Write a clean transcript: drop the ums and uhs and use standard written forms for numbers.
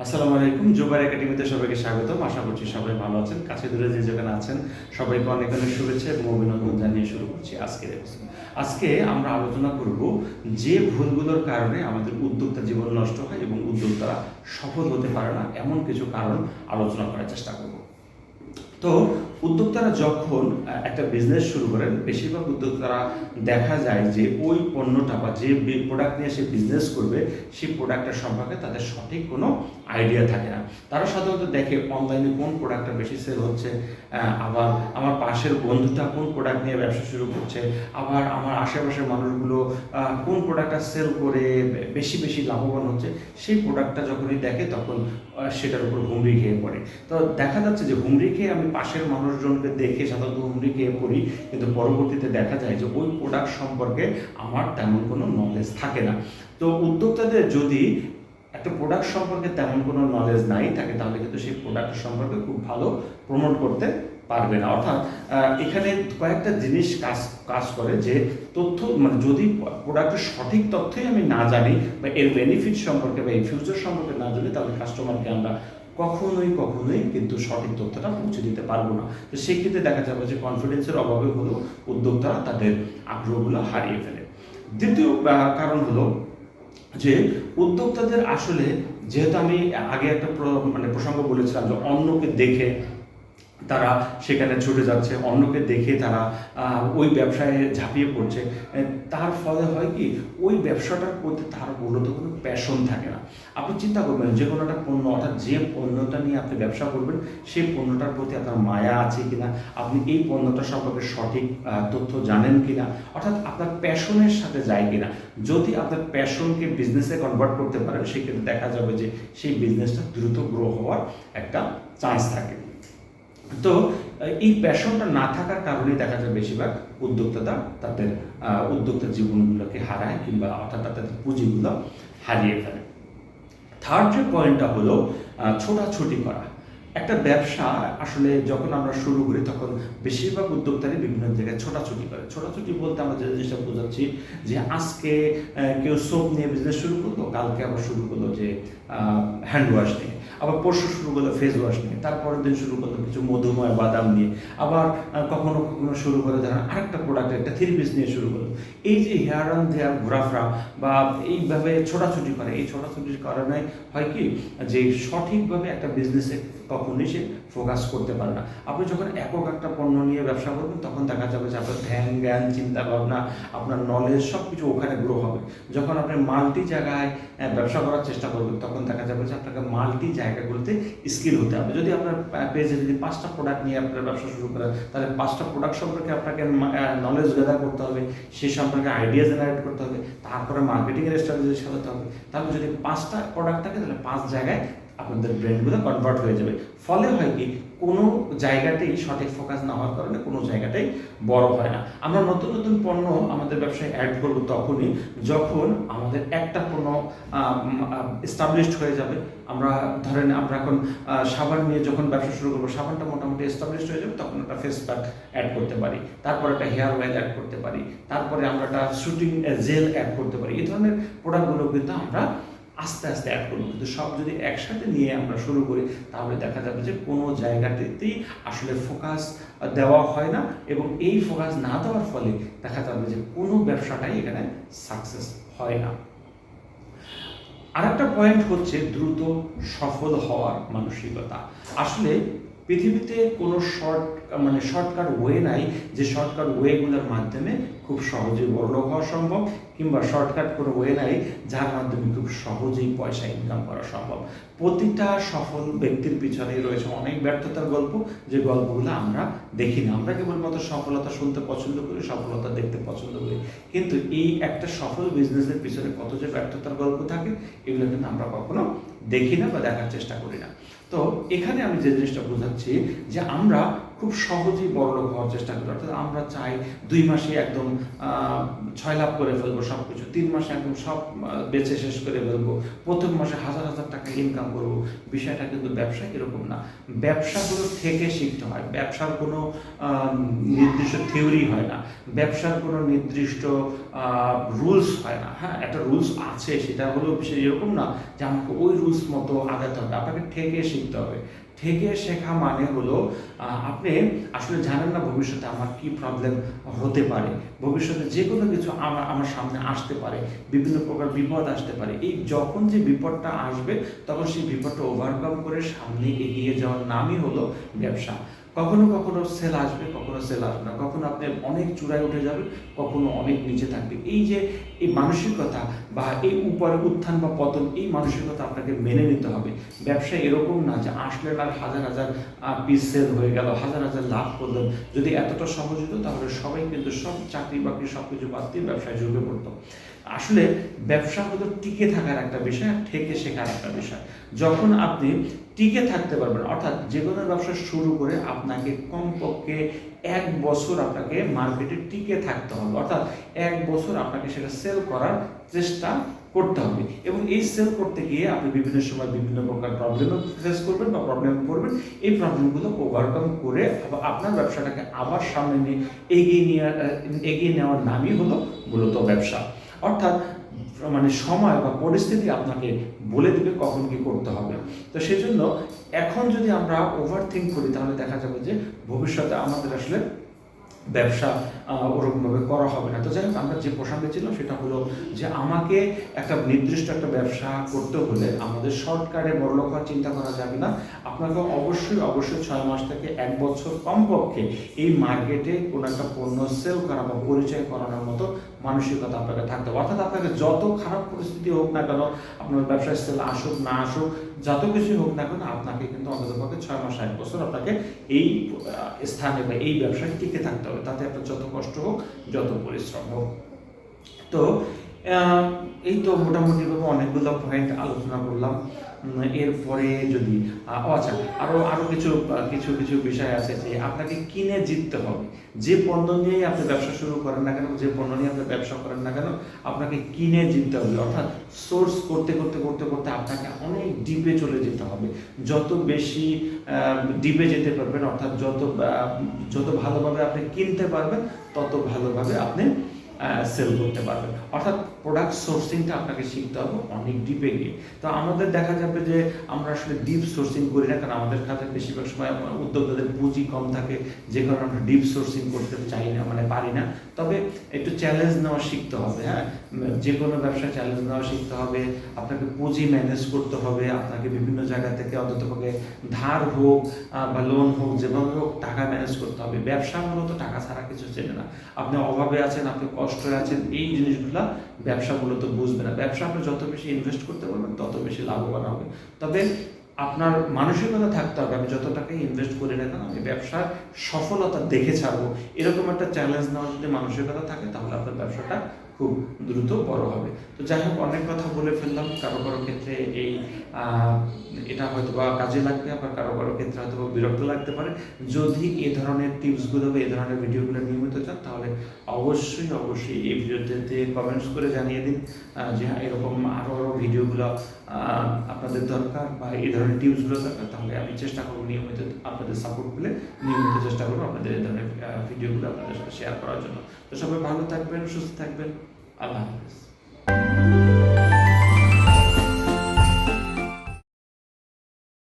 আসসালামু আলাইকুম। জুবাইর একাডেমিতে সবাইকে স্বাগতম। আশা করছি সবাই ভালো আছেন। কাছে দূরে যে যেখানে আছেন সবাইকে অনেক অনেক শুভেচ্ছা এবং অভিনন্দন জানিয়ে শুরু করছি আজকের এপিসোড। আজকে আমরা আলোচনা করব যে ভুলগুলোর কারণে আমাদের উদ্যোক্তা জীবন নষ্ট হয় এবং উদ্যোক্তারা সফল হতে পারে না, এমন কিছু কারণ আলোচনা করার চেষ্টা করব। তো উদ্যোক্তারা যখন একটা বিজনেস শুরু করেন, বেশিরভাগ উদ্যোক্তারা দেখা যায় যে ওই পণ্যটা বা যে প্রোডাক্ট নিয়ে সে বিজনেস করবে সেই প্রোডাক্টের সম্পর্কে তাদের সঠিক কোনো আইডিয়া থাকে না। তারা সাধারণত দেখে অনলাইনে কোন প্রোডাক্টটা বেশি সেল হচ্ছে, আবার আমার পাশের বন্ধুটা কোন প্রোডাক্ট নিয়ে ব্যবসা শুরু করছে, আবার আমার আশেপাশের মানুষগুলো কোন প্রোডাক্টটা সেল করে বেশি বেশি লাভবান হচ্ছে, সেই প্রোডাক্টটা যখনই দেখে তখন সেটার উপর হুমড়ি খেয়ে পড়ে। তো দেখা যাচ্ছে যে হুমড়ি খেয়ে আমি পাশের মানুষজনকে দেখে সাধারণত হুমড়ি খেয়ে পড়ি, কিন্তু পরবর্তীতে দেখা যায় যে ওই প্রোডাক্ট সম্পর্কে আমার তেমন কোনো নলেজ থাকে না। তো উদ্যোক্তাদের যদি একটা প্রোডাক্ট সম্পর্কে তেমন কোনো নলেজ নাই থাকে, তাহলে কিন্তু সেই প্রোডাক্ট সম্পর্কে খুব ভালো প্রমোট করতে পারবে না। অর্থাৎ এখানে কয়েকটা জিনিস কাজ কাজ করে যে তথ্য, মানে যদি প্রোডাক্টের সঠিক তথ্যই আমি না জানি বা এর বেনিফিট সম্পর্কে বা এই ফিউচার সম্পর্কে না জানি, তাহলে কাস্টমারকে আমরা কখনোই কিন্তু সঠিক তথ্যটা পৌঁছে দিতে পারবো না। তো সেই ক্ষেত্রে দেখা যাবে যে কনফিডেন্সের অভাবে হলেও উদ্যোক্তারা তাদের আগ্রহগুলো হারিয়ে ফেলে। দ্বিতীয় কারণ হলো যে উদ্যোক্তাদের আসলে, যেহেতু আমি আগে একটা প্রসঙ্গ বলেছিলাম যে অন্যকে দেখে তারা সেখানে ছুটে যাচ্ছে, অন্যকে দেখে তারা ওই ব্যবসায় ঝাঁপিয়ে পড়ছে, তার ফলে হয় কি ওই ব্যবসাটার প্রতি তার মূলত কোনো প্যাশন থাকে না। আপনি চিন্তা করবেন যে কোনো একটা পণ্য, অর্থাৎ যে পণ্যটা নিয়ে আপনি ব্যবসা করবেন সেই পণ্যটার প্রতি আপনার মায়া আছে কিনা, আপনি এই পণ্যটা সম্পর্কে সঠিক তথ্য জানেন কিনা, অর্থাৎ আপনার প্যাশনের সাথে যায় কিনা। যদি আপনার প্যাশনকে বিজনেসে কনভার্ট করতে পারেন, সেক্ষেত্রে দেখা যাবে যে সেই বিজনেসটা দ্রুত গ্রো হওয়ার একটা চান্স থাকে। তো এই প্যাশনটা না থাকার কারণেই দেখা যায় বেশিরভাগ উদ্যোক্তারা তাদের উদ্যোক্তা জীবনগুলোকে হারায়, কিংবা অর্থাৎ তাদের পুঁজিগুলো হারিয়ে ফেলে। থার্ড যে পয়েন্টটা হলো ছোটাছুটি করা। একটা ব্যবসা আসলে যখন আমরা শুরু করি তখন বেশিরভাগ উদ্যোক্তারই বিভিন্ন জায়গায় ছোটাছুটি করে। ছোটাছুটি বলতে আমরা যে জিনিসটা বোঝাচ্ছি যে আজকে কেউ সোপ নিয়ে বিজনেস শুরু করলো, কালকে আবার শুরু করলো যে হ্যান্ড ওয়াশ নিয়ে, আবার পরশু শুরু করলো ফেস ওয়াশ নিয়ে, তারপরের দিন শুরু করলো কিছু মধুময় বাদাম নিয়ে, আবার কখনো কখনো শুরু করে ধরেন আরেকটা প্রোডাক্ট, একটা থ্রি পিস নিয়ে শুরু করলো। এই যে হেয়ার অন দেয়ার ঘোরাফেরা বা এইভাবে ছোটাছুটি করে, এই ছোটাছুটির কারণে হয় কি যে সঠিকভাবে একটা বিজনেসে কখনোই সে ফোকাস করতে পারে না। আপনি যখন একক একটা পণ্য নিয়ে ব্যবসা করবেন তখন দেখা যাবে যে আপনার ধ্যান জ্ঞান চিন্তা ভাবনা, আপনার নলেজ সব কিছু ওখানে গ্রো হবে। যখন আপনি মাল্টি জায়গায় ব্যবসা করার চেষ্টা করবেন তখন দেখা যাবে যে আপনাকে মাল্টি জায়গাগুলোতে স্কিল হতে হবে। যদি আপনার পেজে যদি 5টা প্রোডাক্ট নিয়ে আপনার ব্যবসা শুরু করেন, তাহলে 5টা প্রোডাক্ট সম্পর্কে আপনাকে নলেজ গেদার করতে হবে, সেই সম্পর্কে আইডিয়া জেনারেট করতে হবে, তারপরে মার্কেটিংয়ের স্ট্র্যাটেজি সাজাতে হবে। তাহলে যদি 5টা প্রোডাক্ট থাকে তাহলে 5 জায়গায় আপনাদের ব্র্যান্ডগুলো কনভার্ট হয়ে যাবে। ফলে হয় কি কোনো জায়গাতেই সঠিক ফোকাস না হওয়ার কারণে কোনো জায়গাটাই বড় হয় না। আমরা নতুন নতুন পণ্য আমাদের ব্যবসায় অ্যাড করবো তখনই যখন আমাদের একটা পণ্য এস্টাবলিশড হয়ে যাবে। আমরা ধরেন আমরা এখন সাবান নিয়ে যখন ব্যবসা শুরু করবো, সাবানটা মোটামুটি এস্টাবলিশড হয়ে যাবে, তখন একটা ফেস প্যাক অ্যাড করতে পারি, তারপর একটা হেয়ার অয়েল অ্যাড করতে পারি, তারপরে আমরা একটা শুটিং জেল অ্যাড করতে পারি। এই ধরনের প্রোডাক্টগুলো কিন্তু আমরা আস্তে আস্তে অ্যাড করবো। কিন্তু সব যদি একসাথে নিয়ে আমরা শুরু করি তাহলে দেখা যাবে যে কোনো জায়গাতেই আসলে ফোকাস দেওয়া হয় না, এবং এই ফোকাস না দেওয়ার ফলে দেখা যাবে যে কোনো ব্যবসাটাই এখানে সাকসেস হয় না। আরেকটা পয়েন্ট হচ্ছে দ্রুত সফল হওয়ার মানসিকতা। আসলে পৃথিবীতে কোনো শর্টকাট ওয়ে নাই যে শর্টকাট ওয়েগুলোর মাধ্যমে খুব সহজেই বড়লোক হওয়া সম্ভব, কিংবা শর্টকাট কোনো ওয়ে নাই যার মাধ্যমে খুব সহজেই পয়সা ইনকাম করা সম্ভব। প্রতিটা সফল ব্যক্তির পিছনেই রয়েছে অনেক ব্যর্থতার গল্প, যে গল্পগুলো আমরা দেখি না। আমরা কেবলমাত্র সফলতা শুনতে পছন্দ করি, সফলতা দেখতে পছন্দ করি, কিন্তু এই একটা সফল বিজনেসের পিছনে কত যে ব্যর্থতার গল্প থাকে এগুলো কিন্তু আমরা কখনো দেখি না বা দেখার চেষ্টা করি না। তো এখানে আমি যে জিনিসটা বোঝাচ্ছি যে আমরা খুব সহজেই বড়লোক হওয়ার চেষ্টা করি, অর্থাৎ আমরা চাই 2 মাসে একদম 6 লাখ করে ফেলবো সব কিছু, 3 মাসে একদম সব বেচে শেষ করে ফেলবো, প্রথম মাসে হাজার হাজার টাকা ইনকাম করবো। বিষয়টা কিন্তু ব্যবসা এরকম না। ব্যবসাগুলো থেকে শিখতে হয়, ব্যবসার কোনো নির্দিষ্ট থিওরি হয় না, ব্যবসার কোনো নির্দিষ্ট রুলস হয় না। হ্যাঁ, একটা রুলস আছে, সেটা হলো এরকম না যে আমাকে ওই রুলস মতো আগাতে হবে, আপনাকে থেকে শিখতে হবে। থেকে শেখা মানে হলো আপনি আসলে জানেন না ভবিষ্যতে আমার কি প্রবলেম হতে পারে, ভবিষ্যতে যে কোনো কিছু আমার সামনে আসতে পারে, বিভিন্ন প্রকার বিপদ আসতে পারে। এই যখন যে বিপদটা আসবে তখন সেই বিপদটা ওভারকাম করে সামনে এগিয়ে যাওয়ার নামই হলো ব্যবসা। কখনো কখনো সেল আসবে, কখনো সেল আসবে না, কখনো আপনি অনেক চূড়ায় উঠে যাবেন, কখনো অনেক নিচে থাকবে। এই যে এই মানসিকতা বা এই উপরে উত্থান বা পতন, এই মানসিকতা আপনাকে মেনে নিতে হবে। ব্যবসা এরকম না যে আসলে আর হাজার হাজার পিস সেল হয়ে গেল, হাজার হাজার লাভ করলেন। যদি এতটা সহজ হতো তাহলে সবাই কিন্তু সব চাকরি বাকরি সব কিছু বাদ দিয়ে ব্যবসায় ঝুঁকে পড়তো। আসলে ব্যবসা হলো টিকে থাকার একটা বিষয়, থেকে শেখার একটা বিষয়। যখন আপনি টিকে থাকতে পারবেন, অর্থাৎ যে কোনো ব্যবসা শুরু করে আপনাকে কমপক্ষে 1 বছর আপনাকে মার্কেটে টিকে থাকতে হবে, অর্থাৎ 1 বছর আপনাকে সেটা সেল করার চেষ্টা করতে হবে। এবং এই সেল করতে গিয়ে আপনি বিভিন্ন সময় বিভিন্ন প্রকার প্রবলেমও ফেস করবেন বা প্রবলেম করবেন। এই প্রবলেমগুলো ওভারকাম করে আপনার ব্যবসাটাকে আবার সামনে নিয়ে এগিয়ে নেওয়ার নামই হলো মূলত ব্যবসা। অর্থাৎ মানে সময় বা পরিস্থিতি আপনাকে বলে দিবে কখন কি করতে হবে। তো সেজন্য এখন যদি আমরা ওভার থিঙ্ক করি তাহলে দেখা যাবে যে ভবিষ্যতে আমাদের আসলে ব্যবসা ওরকমভাবে করা হবে না। তো যাই হোক, আমরা যে প্রসঙ্গে ছিলাম সেটা হলো যে আমাকে একটা নির্দিষ্ট একটা ব্যবসা করতে হলে আমাদের শর্টকাটে বড়লোক হওয়ার চিন্তা করা যাবে না। আপনাকে অবশ্যই 6 মাস থেকে 1 বছর কমপক্ষে এই মার্কেটে কোনো একটা পণ্য সেল করা বা পরিচয় করানোর মতো মানসিকতা আপনাকে থাকতে হবে। অর্থাৎ আপনাকে যত খারাপ পরিস্থিতি হোক না কেন, আপনার ব্যবসায় সেল আসুক না আসুক, যত কিছু হোক না কেন, আপনাকে কিন্তু অন্ততপক্ষে 6 মাস 1 বছর আপনাকে এই স্থানে বা এই ব্যবসায় টিকে থাকতে হবে, তাতে আপনার যত কষ্ট হোক, যত পরিশ্রম হোক। তো এই তো মোটামুটিভাবে অনেকগুলো পয়েন্ট আলোচনা করলাম। এরপরে যদি আচ্ছা, আরও কিছু বিষয় আছে যে আপনাকে কিনে জিততে হবে। যে পণ্য নিয়েই আপনি ব্যবসা শুরু করেন না কেন, যে পণ্য নিয়ে আপনি ব্যবসা করেন না কেন, আপনাকে কিনে জিততে হবে। অর্থাৎ সোর্স করতে করতে করতে করতে আপনাকে অনেক ডিপে চলে যেতে হবে। যত বেশি ডিপে যেতে পারবেন, অর্থাৎ যত ভালোভাবে আপনি কিনতে পারবেন, তত ভালোভাবে আপনি সেল করতে পারবেন। অর্থাৎ প্রোডাক্ট সোর্সিংটা আপনাকে শিখতে হবে অনেক ডিপে গিয়ে। তো আমাদের দেখা যাবে যে আমরা আসলে ডিপ সোর্সিং করি না, কারণ আমাদের কাছে বেশিরভাগ সময় উদ্যোক্তাদের পুঁজি কম থাকে, যে কারণে আমরা ডিপ সোর্সিং করতে চাই না, মানে পারি না। তবে একটু চ্যালেঞ্জ নেওয়া শিখতে হবে। হ্যাঁ, যে কোনো ব্যবসায় চ্যালেঞ্জ নেওয়া শিখতে হবে, আপনাকে পুঁজি ম্যানেজ করতে হবে, আপনাকে বিভিন্ন জায়গা থেকে অন্ততপক্ষে ধার হোক বা লোন হোক, যেভাবে হোক টাকা ম্যানেজ করতে হবে। ব্যবসা মূলত টাকা ছাড়া কিছু চেনে না। আপনি অভাবে আছেন, আপনি কষ্টে আছেন, এই জিনিসগুলা ব্যবসা মূলত বুঝবে না। ব্যবসা আপনি যত বেশি ইনভেস্ট করতে পারবেন তত বেশি লাভবান হবে। তবে আপনার মানসিকতা থাকতে হবে, আমি যত টাকাই ইনভেস্ট করি না কেন আমি ব্যবসার সফলতা দেখে ছাড়বো, এরকম একটা চ্যালেঞ্জ নেওয়ার যদি মানসিকতা থাকে তাহলে আপনার ব্যবসাটা খুব দ্রুত বড় হবে। তো যাই হোক, অনেক কথা বলে ফেললাম। কারো কারো ক্ষেত্রে এটা হয়তো বা কাজে লাগবে, আবার কারো কারো ক্ষেত্রে হয়তো বিরক্ত লাগতে পারে। যদি এ ধরনের টিপসগুলো বা এ ধরনের ভিডিওগুলো নিয়মিত চান তাহলে অবশ্যই এই ভিডিওতে কমেন্টস করে জানিয়ে দিন যে এরকম আরও ভিডিওগুলো আপনাদের দরকার বা এই ধরনের টিপসগুলো দরকার। তাহলে আমি চেষ্টা করবো নিয়মিত আপনাদের সাপোর্ট পেলে নিয়মিত চেষ্টা করবো আপনাদের এই ধরনের ভিডিওগুলো আপনাদের সাথে শেয়ার করার জন্য। তো সবাই ভালো থাকবেন, সুস্থ থাকবেন। আল্লাহ হাফেজ।